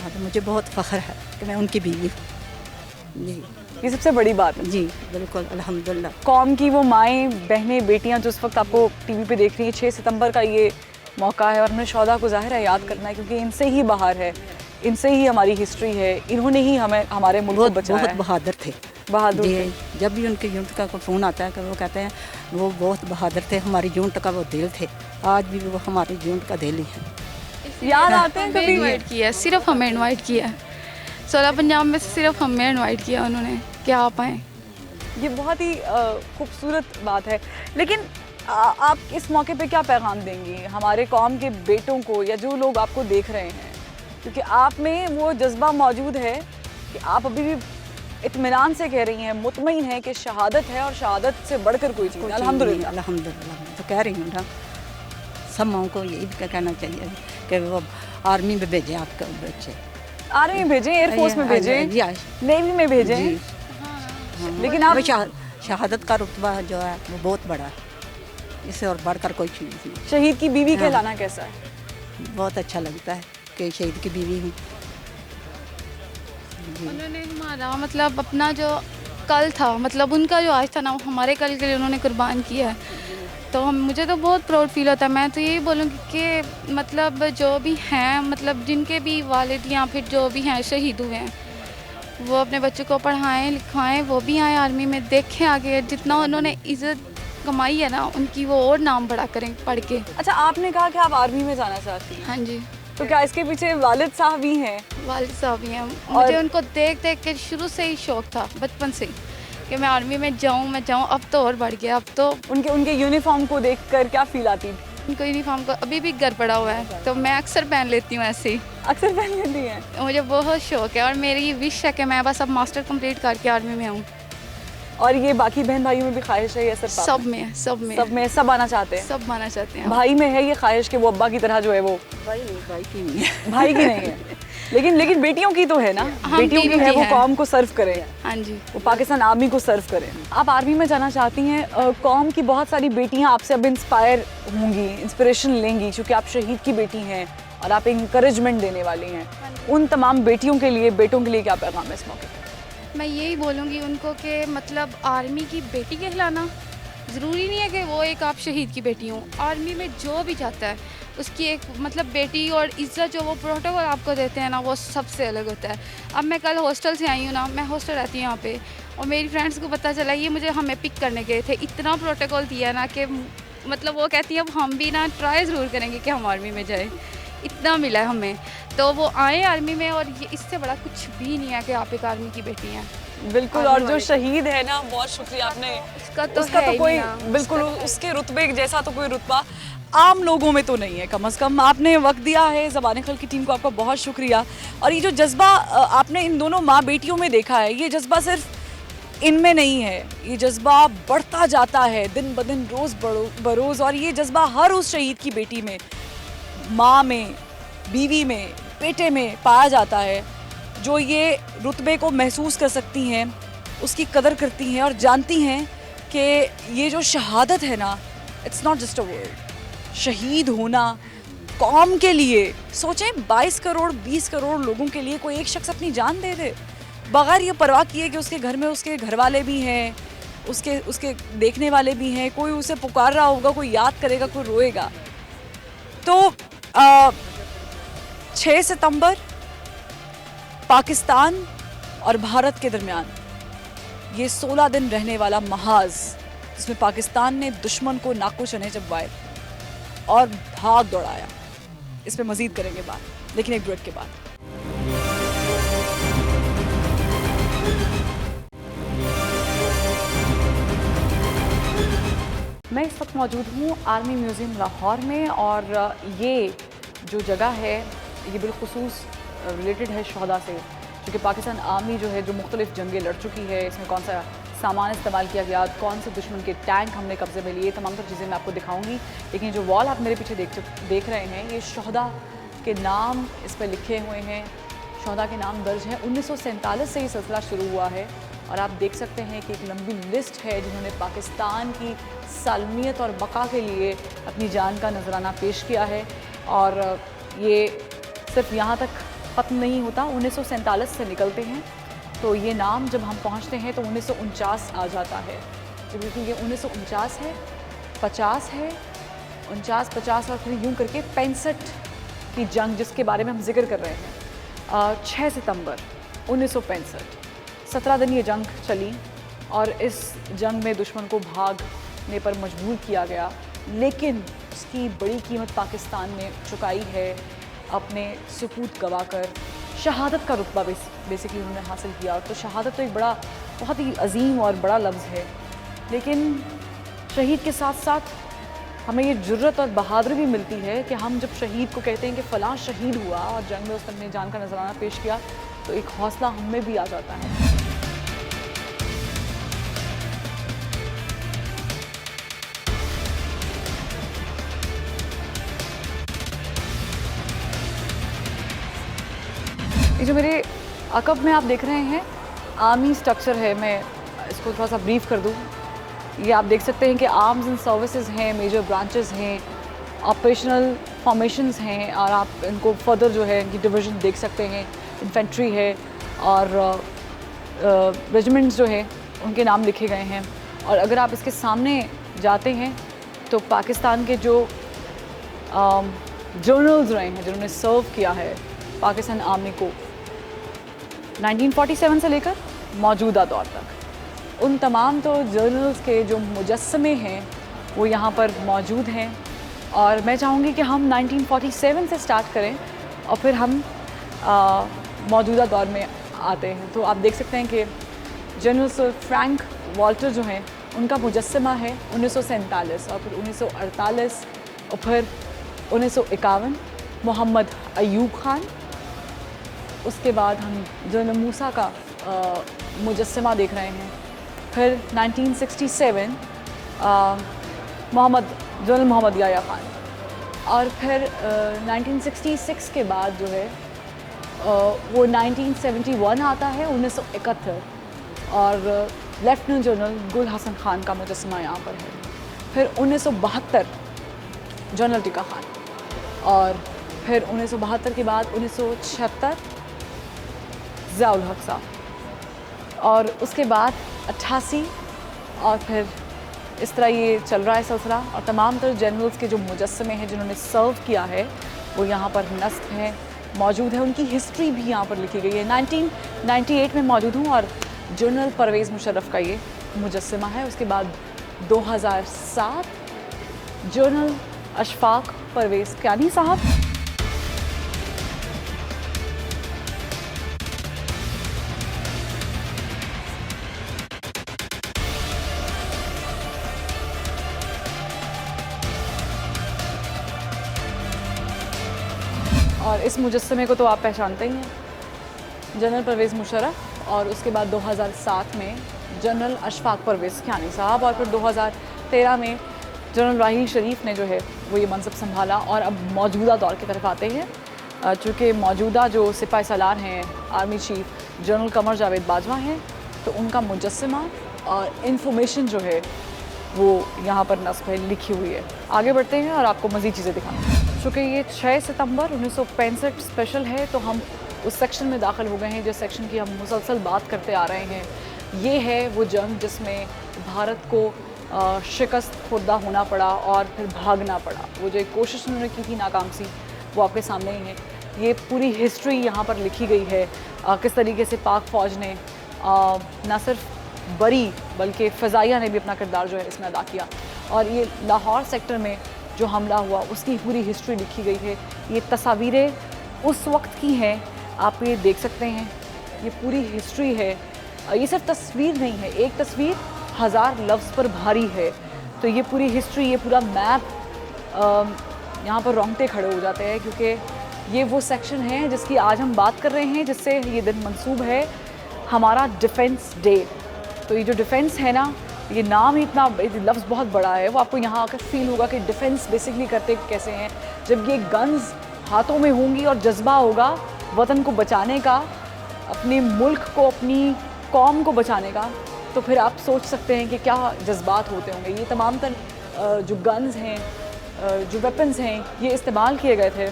हाँ, तो मुझे बहुत फ़ख्र है कि मैं उनकी बीवी हूँ। जी, ये सबसे बड़ी बात है। जी बिल्कुल, अल्हम्दुलिल्लाह। कौम की वो माएँ बहनें बेटियाँ जो इस वक्त आपको टीवी पे देख रही हैं, 6 सितंबर का ये मौका है और हमें शौदा को ज़ाहिर है याद करना है, क्योंकि इनसे ही बाहर है, इनसे ही हमारी हिस्ट्री है, इन्होंने ही हमें हमारे मुल्क को बचाया बहुत है। बहादुर थे। बहादुर जी, थे। जब भी उनके यूनिट का कोई फ़ोन आता है कि वो कहते हैं वो बहुत बहादुर थे, हमारी यूनिट का वो दिल थे। आज भी वो हमारी यूनिट का दिल ही है। याद आते हैं हमें कभी? इनवाइट किया है, सिर्फ हमें इनवाइट किया है। 16 पंजाब में से सिर्फ हमें इनवाइट किया उन्होंने कि आप आएँ। ये बहुत ही खूबसूरत बात है। लेकिन आप इस मौके पे क्या पैगाम देंगी हमारे कौम के बेटों को या जो लोग आपको देख रहे हैं, क्योंकि आप में वो जज्बा मौजूद है कि आप अभी भी इत्मीनान से कह रही हैं, मुतमईन है कि शहादत है और शहादत से बढ़कर कोई चीज़ नहीं। अल्हम्दुलिल्लाह। अल्हम्दुलिल्लाह, मैं तो कह रही हूँ ना, सब माओं को यही कहना चाहिए कि वो आर्मी में भेजें आपके बच्चे। आर्मी में भेजें, एयरफोर्स में भेजें, जी, नेवी में भेजें। जी। लेकिन आप शहादत का रुतबा जो है वो बहुत बड़ा है, इससे और बढ़कर कोई चीज़ नहीं। शहीद की बीवी हाँ। कहलाना कैसा है? बहुत अच्छा लगता है कि शहीद की बीवी हूँ। उन्होंने हमारा मतलब अपना जो कल था, मतलब उनका जो आज था ना, वो हमारे कल के लिए उन्होंने कुर्बान किया है। तो मुझे तो बहुत प्राउड फील होता है। मैं तो यही बोलूँगी कि मतलब जो भी हैं, मतलब जिनके भी वालिद या फिर जो भी हैं शहीद हुए हैं, वो अपने बच्चों को पढ़ाएं लिखाएं, वो भी आए आर्मी में, देखें आगे जितना उन्होंने इज़्ज़त कमाई है ना उनकी, वो और नाम बड़ा करें पढ़ के। अच्छा, आपने कहा कि आप आर्मी में जाना चाहती हैं, हाँ जी, तो क्या इसके पीछे वालिद साहब भी हैं? वालिद साहब ही हैं। और- मुझे उनको देख देख के शुरू से ही शौक़ था, बचपन से ही, कि मैं आर्मी में जाऊँ। अब तो और बढ़ गया। अब तो उनके यूनिफॉर्म को देखकर क्या फील आती थी? उनको यूनिफॉर्म को अभी भी घर पड़ा हुआ है, तो मैं अक्सर पहन लेती हूँ ऐसे ही। अक्सर पहन लेती हैं? मुझे बहुत शौक़ है और मेरी विश है कि मैं बस अब मास्टर कंप्लीट करके आर्मी में आऊँ। और ये बाकी बहन भाइयों में भी ख्वाहिश है या सिर्फ आप सब में है, सब में है। सब में सब आना चाहते हैं? सब माना चाहते हैं। भाई में है ये ख्वाहिश कि वो अब्बा की तरह जो है वो भाई की नहीं है। भाई की नहीं है, लेकिन बेटियों की तो है ना, हाँ, बेटियों की बीवी है की वो है। कौम को सर्व करें, हाँ जी। वो पाकिस्तान आर्मी को सर्व करें। आप आर्मी में जाना चाहती हैं, कौम की बहुत सारी बेटियां आपसे अब इंस्पायर होंगी, इंस्पिरेशन लेंगी, क्योंकि आप शहीद की बेटी हैं और आप इंकरेजमेंट देने वाली हैं। उन तमाम बेटियों के लिए, बेटों के लिए क्या पैगाम है इस मौके पर? मैं यही बोलूँगी उनको कि मतलब आर्मी की बेटी कहलाना ज़रूरी नहीं है कि वो एक आप शहीद की बेटी हो। आर्मी में जो भी जाता है उसकी एक मतलब बेटी और इज़्ज़त, जो वो प्रोटोकॉल आपको देते हैं ना, वो सबसे अलग होता है। अब मैं कल हॉस्टल से आई हूँ ना, मैं हॉस्टल रहती हूँ यहाँ पे, और मेरी फ्रेंड्स को पता चला, ये मुझे हमें पिक करने गए थे, इतना प्रोटोकॉल दिया ना कि मतलब वो कहती है अब हम भी ना ट्राई ज़रूर करेंगे कि हम आर्मी में जाए, इतना मिला है हमें। तो वो आए आर्मी में, और ये इससे बड़ा कुछ भी नहीं है कि आप एक आर्मी की बेटी हैं। बिल्कुल। और जो शहीद है ना, बहुत शुक्रिया आपने, उसका तो उसका है तो ही कोई ना, बिल्कुल उसके रुतबे जैसा तो कोई रुतबा आम लोगों में तो नहीं है। कम से कम आपने वक्त दिया है, ज़बान खल की टीम को आपका बहुत शुक्रिया। और ये जो जज्बा आपने इन दोनों माँ बेटियों में देखा है, ये जज्बा सिर्फ इनमें नहीं है, ये जज्बा बढ़ता जाता है दिन ब दिन, रोज़ बरोज़। और ये जज्बा हर उस शहीद की बेटी में, माँ में, बीवी में, बेटे में पाया जाता है, जो ये रुतबे को महसूस कर सकती हैं, उसकी कदर करती हैं और जानती हैं कि ये जो शहादत है ना, it's not just a word. शहीद होना कौम के लिए, सोचें 22 करोड़ 20 करोड़ लोगों के लिए कोई एक शख्स अपनी जान दे दे, बगैर ये परवाह किए कि उसके घर में उसके घर वाले भी हैं, उसके देखने वाले भी हैं, कोई उसे पुकार रहा होगा, कोई याद करेगा, कोई रोएगा। तो 6 सितंबर पाकिस्तान और भारत के दरमियान ये 16 दिन रहने वाला महाज जिसमें पाकिस्तान ने दुश्मन को नाको चने चबवाए और भाग दौड़ाया। इस पर मज़ीद करेंगे बात, लेकिन एक ब्रेक के बाद। मैं इस वक्त मौजूद हूँ आर्मी म्यूज़ियम लाहौर में, और ये जो जगह है ये बिलखुसूस रिलेटेड है शहदा से, क्योंकि पाकिस्तान आर्मी जो है जो मुख्तलिफ जंगें लड़ चुकी है, इसमें कौन सा सामान इस्तेमाल किया गया, कौन से दुश्मन के टैंक हमने कब्जे में लिए, तमाम तर चीज़ें मैं आपको दिखाऊंगी। लेकिन जो वॉल आप मेरे पीछे देख रहे हैं, ये शहदा के नाम इस पर लिखे हुए हैं, शहदा के नाम दर्ज हैं। 1947 से ये सिलसिला शुरू हुआ है, और आप देख सकते हैं कि एक लंबी लिस्ट है जिन्होंने पाकिस्तान की सालमियत और बका के लिए अपनी जान का नजराना पेश किया है। और ये सिर्फ यहाँ तक ख़त्म नहीं होता, 1947 से निकलते हैं तो ये नाम जब हम पहुँचते हैं तो 1949 आ जाता है। तो बिल्कुल ये 1949 है, 50 है, 49, 50 और फिर यूँ करके 65 की जंग जिसके बारे में हम जिक्र कर रहे हैं, 6 सितंबर 1965, 17 दिन ये जंग चली, और इस जंग में दुश्मन को भागने पर मजबूर किया गया, लेकिन उसकी बड़ी कीमत पाकिस्तान ने चुकाई है, अपने सुकूत गवाकर शहादत का रुतबा बेसिकली उन्होंने हासिल किया। तो शहादत तो एक बड़ा बहुत ही अजीम और बड़ा लफ्ज़ है, लेकिन शहीद के साथ साथ हमें ये जुर्रत और बहादुरी भी मिलती है कि हम जब शहीद को कहते हैं कि फ़लाँ शहीद हुआ और जंग में उसने अपनी जान का नजराना पेश किया, तो एक हौसला हम में भी आ जाता है। ये जो मेरे अकब में आप देख रहे हैं आर्मी स्ट्रक्चर है, मैं इसको थोड़ा सा ब्रीफ कर दूँ। ये आप देख सकते हैं कि आर्म्स एंड सर्विसेज हैं, मेजर ब्रांचेस हैं, ऑपरेशनल फॉर्मेशंस हैं, और आप इनको फर्दर जो है इनकी डिवीज़न देख सकते हैं। इन्फेंट्री है और रेजिमेंट्स जो है उनके नाम लिखे गए हैं। और अगर आप इसके सामने जाते हैं तो पाकिस्तान के जो जनरल्स रहे हैं जिन्होंने सर्व किया है पाकिस्तान आर्मी को 1947 से लेकर मौजूदा दौर तक, उन तमाम तो जनरल्स के जो मुजस्समे हैं वो यहाँ पर मौजूद हैं। और मैं चाहूँगी कि हम 1947 से स्टार्ट करें और फिर हम मौजूदा दौर में आते हैं। तो आप देख सकते हैं कि जनरल सर फ्रैंक वॉल्टर जो हैं उनका मुजस्समा है 1947, और फिर 1948, और फिर 1951 मोहम्मद अयूब खान। उसके बाद हम जनरल मूसा का मुजस्समा देख रहे हैं। फिर 1967 जनरल मोहम्मद याया खान, और फिर 1966 के बाद जो है वो 1971 आता है 1971, और लेफ्टिनेंट जनरल गुल हसन खान का मुजस्समा यहाँ पर है। फिर 1972 जनरल टिका खान, और फिर 1972 के बाद 1976 ज़ियाउल हक साहब, और उसके बाद 88, और फिर इस तरह ये चल रहा है सिलसिला। और तमाम तर जनरल्स के जो मुजस्समे हैं जिन्होंने सर्व किया है वो यहाँ पर नस्ब हैं, मौजूद है, उनकी हिस्ट्री भी यहाँ पर लिखी गई है। 1998 में मौजूद हूँ, और जनरल परवेज़ मुशर्रफ का ये मुजस्समा है। उसके बाद 2007 जनरल अशफाक परवेज़ कियानी साहब, और इस मुजस्समे को तो आप पहचानते ही हैं, जनरल परवेज़ मुशर्रफ। और उसके बाद 2007 में जनरल अशफाक परवेज़ कियानी साहब, और फिर 2013 में जनरल राहील शरीफ ने जो है वो ये मनसब संभाला। और अब मौजूदा दौर की तरफ आते हैं, चूँकि मौजूदा जो सिपाही सालार हैं army chief general Qamar Javed Bajwa हैं, तो उनका मुजस्समा और इंफॉर्मेशन जो है वो यहाँ पर नस्ब है, लिखी हुई है। आगे बढ़ते हैं और आपको मज़ीद चीज़ें दिखाएँ। चूँकि ये 6 सितंबर 1965 स्पेशल है, तो हम उस सेक्शन में दाखिल हो गए हैं जिस सेक्शन की हम मुसलसल बात करते आ रहे हैं। ये है वो जंग जिसमें भारत को शिकस्त खुर्दा होना पड़ा और फिर भागना पड़ा। वो जो एक कोशिश उन्होंने की थी नाकाम सी, वो आपके सामने ही है। ये पूरी हिस्ट्री यहाँ पर लिखी गई है, किस तरीके से पाक फ़ौज ने ना सिर्फ बरी बल्कि फ़ज़ाइया ने भी अपना किरदार जो है इसमें अदा किया। और ये लाहौर सेक्टर में जो हमला हुआ उसकी पूरी हिस्ट्री लिखी गई है। ये तस्वीरें उस वक्त की हैं, आप ये देख सकते हैं, ये पूरी हिस्ट्री है। ये सिर्फ तस्वीर नहीं है, एक तस्वीर 1000 लफ्ज़ पर भारी है। तो ये पूरी हिस्ट्री, ये पूरा मैप, यहाँ पर रोंगटे खड़े हो जाते हैं क्योंकि ये वो सेक्शन है जिसकी आज हम बात कर रहे हैं, जिससे ये दिन मंसूब है हमारा डिफेंस डे। तो ये जो डिफेंस है ना, ये नाम ही इतना, लफ्ज़ बहुत बड़ा है, वो आपको यहाँ आकर फील होगा कि डिफेंस बेसिकली करते कैसे हैं। जब ये गन्स हाथों में होंगी और जज्बा होगा वतन को बचाने का, अपने मुल्क को, अपनी कौम को बचाने का, तो फिर आप सोच सकते हैं कि क्या जज्बात होते होंगे। ये तमाम तर जो गन्स हैं, जो वेपन्स हैं, ये इस्तेमाल किए गए थे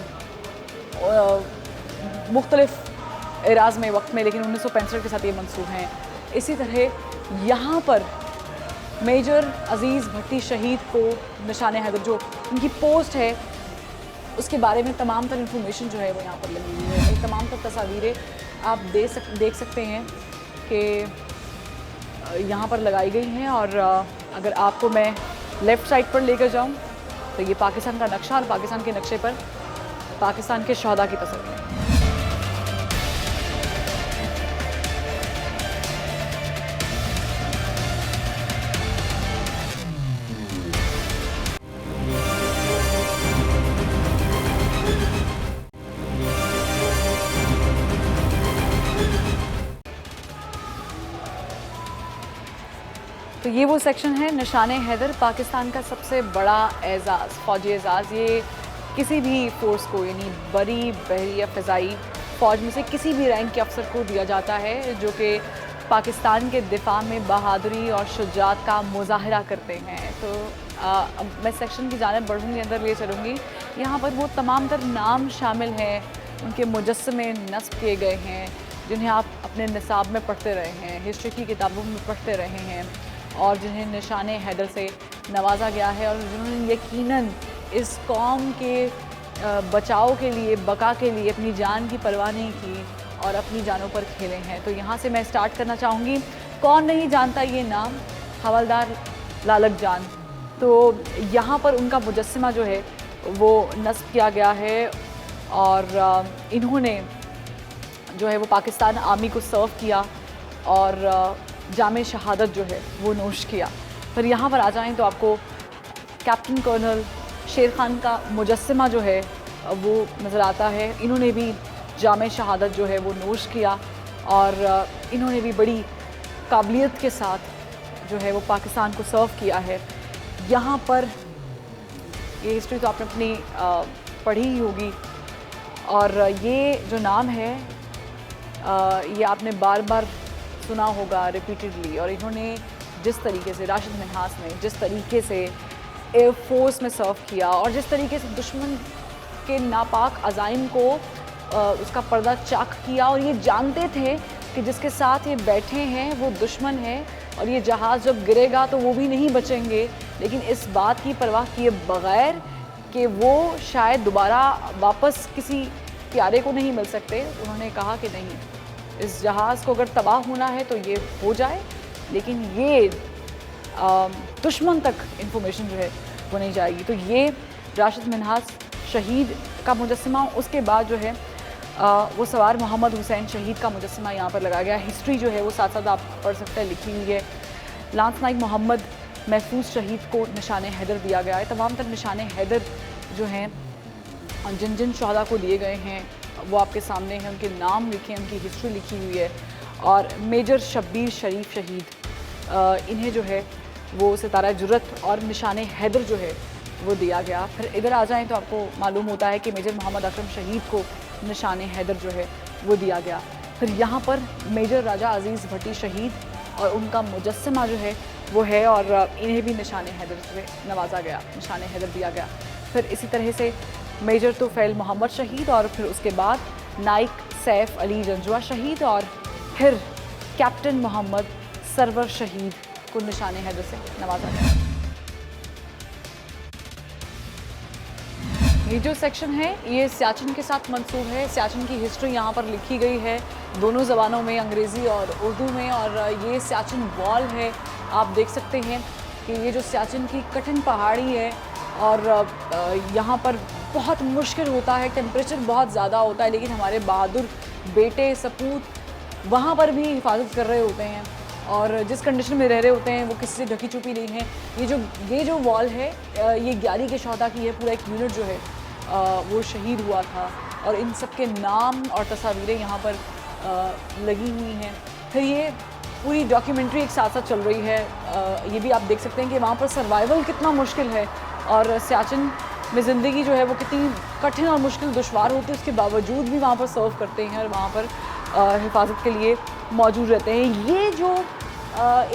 मुख्तलिफ एराज़ में वक्त में, लेकिन 1965 के साथ ये मंसूब हैं। इसी तरह यहाँ पर मेजर अजीज़ भट्टी शहीद को निशान हैदर, जो उनकी पोस्ट है, उसके बारे में तमाम तर इंफॉर्मेशन जो है वो यहाँ पर लगी हुई है। ये तमाम तर तस्वीरें आप देख सकते हैं कि यहाँ पर लगाई गई हैं। और अगर आपको मैं लेफ़्ट साइड पर लेकर जाऊँ तो ये पाकिस्तान का नक्शा, और पाकिस्तान के नक्शे पर पाकिस्तान के शहदा की तस्वीर। तो ये वो सेक्शन है निशान हैदर, पाकिस्तान का सबसे बड़ा एज़ाज़, फ़ौजी एज़ाज़। ये किसी भी फ़ोर्स को, यानी बरी, बहरी या फ़िज़ाई फ़ौज में से किसी भी रैंक के अफसर को दिया जाता है जो कि पाकिस्तान के दिफा में बहादुरी और शुजाअत का मुज़ाहरा करते हैं। तो अब मैं सेक्शन की जानिब बढ़ूँगी, अंदर ले चलूँगी। यहाँ पर वो तमाम तर नाम शामिल हैं, उनके मुजस्समे नस्ब किए गए हैं जिन्हें आप अपने निसाब में पढ़ते रहे हैं, हिस्ट्री की किताबों में पढ़ते रहे हैं, और जिन्हें निशान हैदर से नवाजा गया है, और जिन्होंने यकीनन इस कौम के बचाव के लिए, बका के लिए अपनी जान की परवाह नहीं की और अपनी जानों पर खेले हैं। तो यहाँ से मैं स्टार्ट करना चाहूँगी। कौन नहीं जानता ये नाम, हवलदार लालक जान। तो यहाँ पर उनका मुजस्समा जो है वो नस्ब किया गया है, और इन्होंने जो है वो पाकिस्तान आर्मी को सर्व किया और जामे शहादत जो है वो नोश किया। फिर यहाँ पर आ जाएं तो आपको कैप्टन कर्नल शेर खान का मुजस्समा जो है वो नज़र आता है। इन्होंने भी जामे शहादत जो है वो नोश किया, और इन्होंने भी बड़ी काबिलियत के साथ जो है वो पाकिस्तान को सर्व किया है। यहाँ पर ये हिस्ट्री तो आपने अपनी पढ़ी ही होगी, और ये जो नाम है ये आपने बार बार सुना होगा रिपीटेडली। और इन्होंने जिस तरीके से, राशिद मिन्हास ने जिस तरीके से एयर फोर्स में सर्व किया, और जिस तरीके से दुश्मन के नापाक अज़ाइम को उसका पर्दा चाक किया, और ये जानते थे कि जिसके साथ ये बैठे हैं वो दुश्मन है, और ये जहाज़ जब गिरेगा तो वो भी नहीं बचेंगे, लेकिन इस बात की परवाह किए बग़ैर कि वो शायद दोबारा वापस किसी प्यारे को नहीं मिल सकते, उन्होंने कहा कि नहीं, इस जहाज़ को अगर तबाह होना है तो ये हो जाए, लेकिन ये दुश्मन तक इंफॉर्मेशन जो है वो नहीं जाएगी। तो ये राशिद मिन्हास शहीद का मुजस्समा, उसके बाद जो है वो सवार मोहम्मद हुसैन शहीद का मुजस्समा यहाँ पर लगाया गया। हिस्ट्री जो है वो साथ साथ आप पढ़ सकते हैं, लिखी हुई है। लांस नाइक मोहम्मद महफूज शहीद को निशान हैदर दिया गया है। तमाम तर निशान हैदर जो हैं जिन जिन शहदा को दिए गए हैं वो आपके सामने हैं, उनके नाम लिखे हैं, उनकी हिस्ट्री लिखी हुई है। और मेजर शब्बीर शरीफ शहीद, इन्हें जो है वो सितारा जुर्रत और निशान हैदर जो है वो दिया गया। फिर इधर आ जाएं तो आपको मालूम होता है कि मेजर मोहम्मद अकरम शहीद को निशान हैदर जो है वो दिया गया। फिर यहाँ पर मेजर राजा अजीज़ भट्टी शहीद और उनका मुजस्समा जो है वो है, और इन्हें भी निशान हैदर से नवाजा गया, निशान हैदर दिया गया। फिर इसी तरह से मेजर तोफ़ैल मोहम्मद शहीद, और फिर उसके बाद नाइक सैफ अली जंजुआ शहीद, और फिर कैप्टन मोहम्मद सरवर शहीद को निशान हैदर से नवाजा गया। ये जो सेक्शन है ये सियाचिन के साथ मंसूब है। सियाचिन की हिस्ट्री यहाँ पर लिखी गई है। दोनों ज़बानों में, अंग्रेज़ी और उर्दू में। और ये सियाचिन वॉल है, आप देख सकते हैं कि ये जो सियाचिन की कठिन पहाड़ी है और यहाँ पर बहुत मुश्किल होता है, टेम्परेचर बहुत ज़्यादा होता है, लेकिन हमारे बहादुर बेटे सपूत वहाँ पर भी हिफाजत कर रहे होते हैं और जिस कंडीशन में रह रहे होते हैं वो किसी से ढकी छुपी नहीं है। ये जो वॉल है ये 11 के शोहदा की है, पूरा एक यूनिट जो है वो शहीद हुआ था और इन सब के नाम और तस्वीरें यहाँ पर लगी हुई हैं। फिर ये पूरी डॉक्यूमेंट्री एक साथ साथ चल रही है। ये भी आप देख सकते हैं कि वहाँ पर सर्वाइवल कितना मुश्किल है और सियाचिन में ज़िंदगी जो है वो कितनी कठिन और मुश्किल दुश्वार होती है, उसके बावजूद भी वहाँ पर सर्व करते हैं और वहाँ पर हिफाजत के लिए मौजूद रहते हैं। ये जो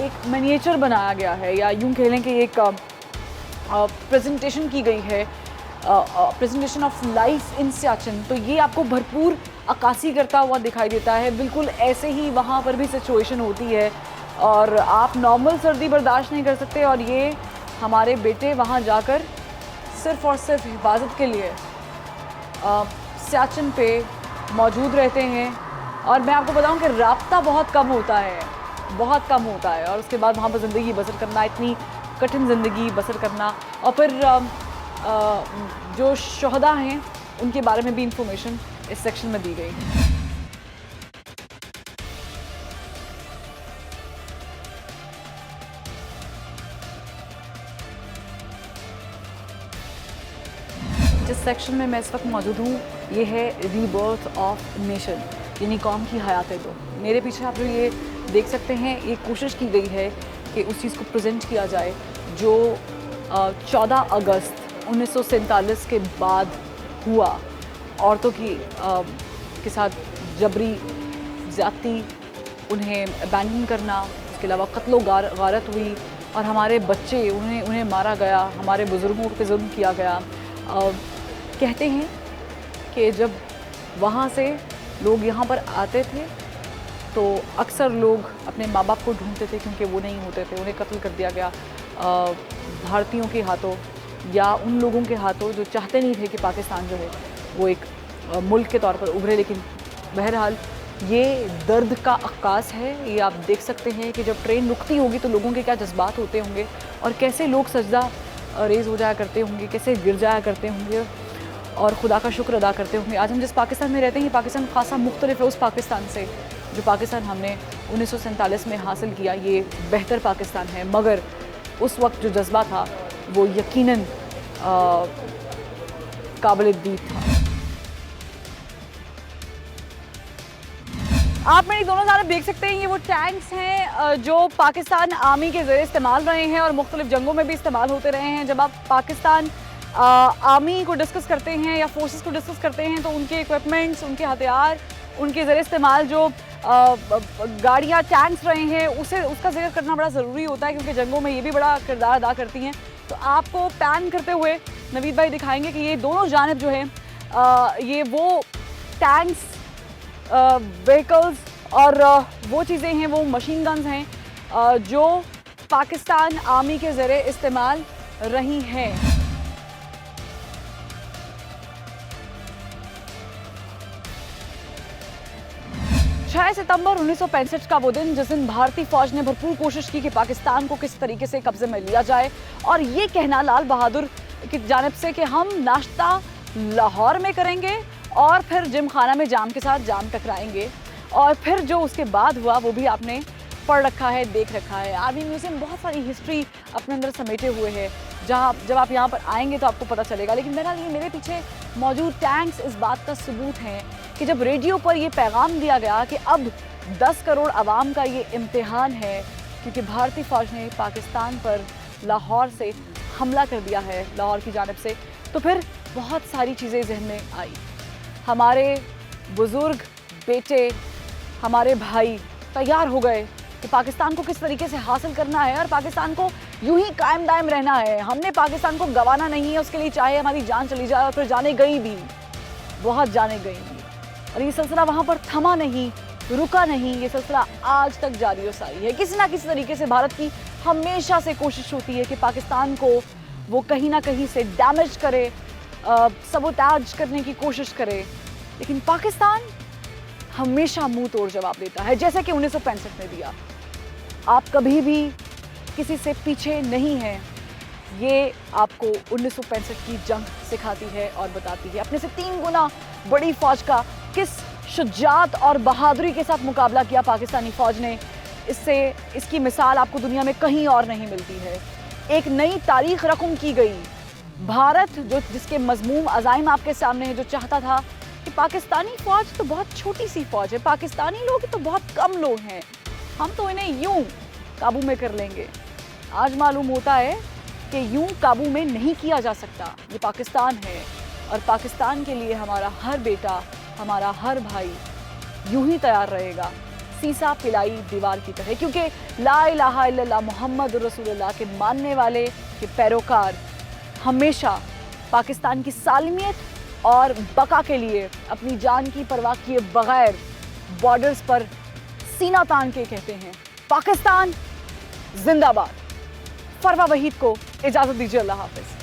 एक मिनिएचर बनाया गया है या यूँ कह लें कि एक प्रेजेंटेशन की गई है, presentation of life in Siachen, तो ये आपको भरपूर अक्कासी करता हुआ दिखाई देता है। बिल्कुल ऐसे ही वहाँ पर भी सिचुएशन होती है और आप नॉर्मल सर्दी बर्दाश्त नहीं कर सकते और ये हमारे बेटे वहाँ जाकर सिर्फ़ और सिर्फ हिफाजत के लिए सियाचिन पे मौजूद रहते हैं। और मैं आपको बताऊं कि राब्ता बहुत कम होता है, बहुत कम होता है और उसके बाद वहाँ पर ज़िंदगी बसर करना, इतनी कठिन ज़िंदगी बसर करना। और फिर जो शोहदा हैं उनके बारे में भी इंफॉर्मेशन इस सेक्शन में दी गई है। जिस सेक्शन में मैं इस वक्त मौजूद हूँ ये है रीबर्थ ऑफ नेशन, यानी कौम की हयात दो। मेरे पीछे आप जो ये देख सकते हैं, ये कोशिश की गई है कि उस चीज़ को प्रेजेंट किया जाए जो 14 अगस्त 1947 के बाद हुआ, औरतों की के साथ जबरी ज़्यादती, उन्हें अबैंडन करना, उसके अलावा कत्लो गारत हुई और हमारे बच्चे उन्हें मारा गया, हमारे बुज़ुर्गों पे जुल्म किया गया। कहते हैं कि जब वहाँ से लोग यहाँ पर आते थे तो अक्सर लोग अपने माँ बाप को ढूंढते थे क्योंकि वो नहीं होते थे, उन्हें कत्ल कर दिया गया भारतीयों के हाथों या उन लोगों के हाथों जो चाहते नहीं थे कि पाकिस्तान जो है वो एक मुल्क के तौर पर उभरे। लेकिन बहरहाल ये दर्द का अक्कास है। ये आप देख सकते हैं कि जब ट्रेन रुकती होगी तो लोगों के क्या जज्बात होते होंगे और कैसे लोग सजदा रेज़ हो जाया करते होंगे, कैसे गिर जाया करते होंगे और खुदा का शुक्र अदा करते होंगे। आज हम जिस पाकिस्तान में रहते हैं ये पाकिस्तान खासा मुख्तलिफ है उस पाकिस्तान से जो पाकिस्तान हमने 1947 में हासिल किया। ये बेहतर पाकिस्तान है, मगर उस वक्त जो जज्बा था वो यकीनन काबिल-ए-दीद था। आप मेरी दोनों जानब देख सकते हैं, ये वो टैंक्स हैं जो पाकिस्तान आर्मी के ज़रिए इस्तेमाल रहे हैं और मुख्तलिफ जंगों में भी इस्तेमाल होते रहे हैं। जब आप पाकिस्तान आर्मी को डिस्कस करते हैं या फोर्सेस को डिस्कस करते हैं तो उनके इक्विपमेंट्स, उनके हथियार, उनके ज़रिए इस्तेमाल जो गाड़ियाँ, टैंक्स रहे हैं उसका जिक्र करना बड़ा ज़रूरी होता है क्योंकि जंगों में ये भी बड़ा किरदार अदा करती हैं। तो आपको पैन करते हुए नवीद भाई दिखाएंगे कि ये दोनों जानिब जो है ये वो टैंक्स, व्हीकल्स और वो चीज़ें हैं, वो मशीन गन्स हैं जो पाकिस्तान आर्मी के ज़रिए इस्तेमाल रही हैं। 6 सितंबर 1965 का वो दिन जिस दिन भारतीय फौज ने भरपूर कोशिश की कि पाकिस्तान को किस तरीके से कब्जे में लिया जाए और ये कहना लाल बहादुर की जानिब से कि हम नाश्ता लाहौर में करेंगे और फिर जिम खाना में जाम के साथ जाम टकराएंगे। और फिर जो उसके बाद हुआ वो भी आपने पढ़ रखा है, देख रखा है। आर्मी म्यूज़ियम बहुत सारी हिस्ट्री अपने अंदर समेटे हुए है, जहाँ जब आप यहाँ पर आएंगे तो आपको पता चलेगा। लेकिन बहरहाल ये मेरे पीछे मौजूद टैंक्स इस बात का सबूत हैं कि जब रेडियो पर ये पैगाम दिया गया कि अब 10 करोड़ आवाम का ये इम्तिहान है क्योंकि भारतीय फ़ौज ने पाकिस्तान पर लाहौर से हमला कर दिया है, लाहौर की जानिब से, तो फिर बहुत सारी चीज़ें जहन में आई। हमारे बुज़ुर्ग बेटे, हमारे भाई तैयार हो गए कि पाकिस्तान को किस तरीके से हासिल करना है और पाकिस्तान को यूं ही कायम दायम रहना है। हमने पाकिस्तान को गंवाना नहीं है, उसके लिए चाहे हमारी जान चली जाए। और फिर जाने गई भी, बहुत जाने गई भी। और ये सिलसिला वहाँ पर थमा नहीं, रुका नहीं, ये सिलसिला आज तक जारी और सारी है। किसी ना किसी तरीके से भारत की हमेशा से कोशिश होती है कि पाकिस्तान को वो कहीं ना कहीं से डैमेज करे, सबोटाज करने की कोशिश करे। लेकिन पाकिस्तान हमेशा मुंह तोड़ जवाब देता है, जैसे कि 1965 में दिया। आप कभी भी किसी से पीछे नहीं हैं, ये आपको 1965 की जंग सिखाती है और बताती है। अपने से 3 गुना बड़ी फौज का किस शुजात और बहादुरी के साथ मुकाबला किया पाकिस्तानी फौज ने, इसकी मिसाल आपको दुनिया में कहीं और नहीं मिलती है। एक नई तारीख रकम की गई। भारत जिसके मजमूम अज़ाइम आपके सामने है, जो चाहता था कि पाकिस्तानी फौज तो बहुत छोटी सी फौज है, पाकिस्तानी लोग तो बहुत कम लोग हैं, हम तो इन्हें यूं काबू में कर लेंगे। आज मालूम होता है कि यूं काबू में नहीं किया जा सकता। ये पाकिस्तान है और पाकिस्तान के लिए हमारा हर बेटा, हमारा हर भाई यूं ही तैयार रहेगा, सीसा पिलाई दीवार की तरह, क्योंकि ला इलाहा इल्लल्लाह मुहम्मद रसूलुल्लाह के मानने वाले, के पैरोकार हमेशा पाकिस्तान की सालमियत और बका के लिए अपनी जान की परवाह किए बगैर बॉर्डर्स पर सीना तान के कहते हैं, पाकिस्तान जिंदाबाद। फरवा वहीद को इजाज़त दीजिए, अल्लाह हाफ़िज़।